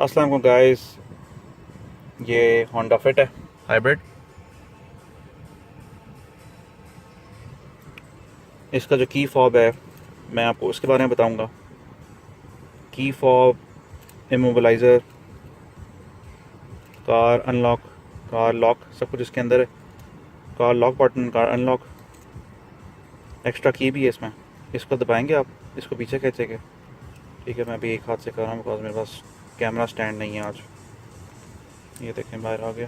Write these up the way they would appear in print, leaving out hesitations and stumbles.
अस्सलाम वालेकुम गाइस, ये होंडा फिट है हाइब्रिड। इसका जो की फॉब है मैं आपको उसके बारे में बताऊंगा। Key fob, immobiliser, car unlock, car lock, सब कुछ इसके अंदर है। Car lock button, car unlock, extra की भी है इसमें। इसको दबाएंगे आप, इसको पीछे खींचेंगे। ठीक है, मैं अभी एक हाथ से कर रहा हूँ बिकॉज मेरे पास कैमरा स्टैंड नहीं है आज। ये देखें बाहर आ गया,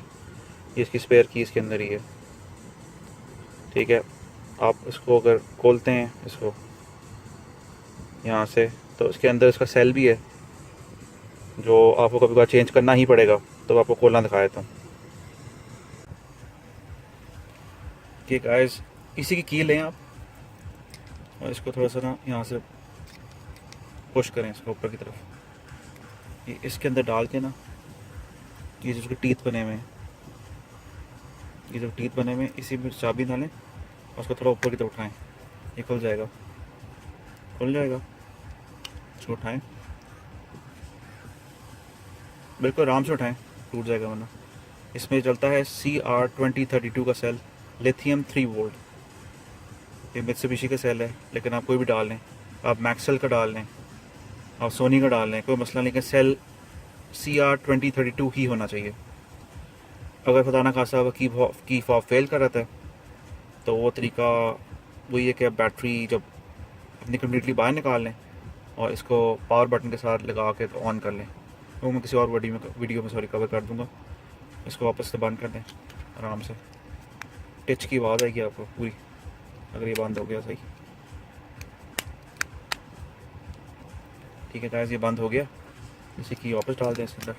ये इसकी स्पेयर की इसके अंदर ही है। ठीक है, आप इसको अगर खोलते हैं इसको यहाँ से, तो इसके अंदर इसका सेल भी है जो आपको कभी कभार चेंज करना ही पड़ेगा, तो आपको खोलना दिखाया था। कि गाइस, इसी की लें आप और इसको थोड़ा सा ना यहाँ से पुश करें इसको ऊपर की तरफ। ये इसके अंदर डाल के ना, ये जो इसके टीथ बने हुए हैं, ये जो टीथ बने हुए हैं, इसी में चाबी डालें और उसको थोड़ा ऊपर की तरफ उठाएं। ये खुल जाएगा, खुल जाएगा। इसको उठाएं, बिल्कुल आराम से उठाएं, टूट जाएगा वरना। इसमें चलता है CR2032 का सेल, लिथियम 3 वोल्ट। ये मित्सुबिशी का सेल है, लेकिन आप कोई भी डाल लें, आप मैक्सेल का डाल लें, आप सोनी का डाल लें, कोई मसला नहीं, लेकिन सेल CR2032 ही होना चाहिए। अगर खुदा ना खासा की फॉब फेल कर रहा था, तो वो तरीका वही है कि आप बैटरी जब अपनी कम्प्लीटली बाहर निकाल लें और इसको पावर बटन के साथ लगा के ऑन कर लें। वो मैं किसी और वीडियो में सॉरी कवर कर दूंगा। इसको वापस से बंद कर दें आराम से। टच की आवाज़ आएगी आपको पूरी अगर ये बंद हो गया सही। ठीक है गाइस, ये बंद हो गया। इसी की वापस डाल दें इसके अंदर।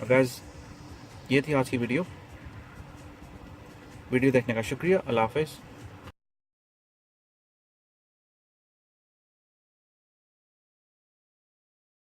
और गाइस, ये थी आज की वीडियो देखने का शुक्रिया। अल्लाह हाफ़िज़।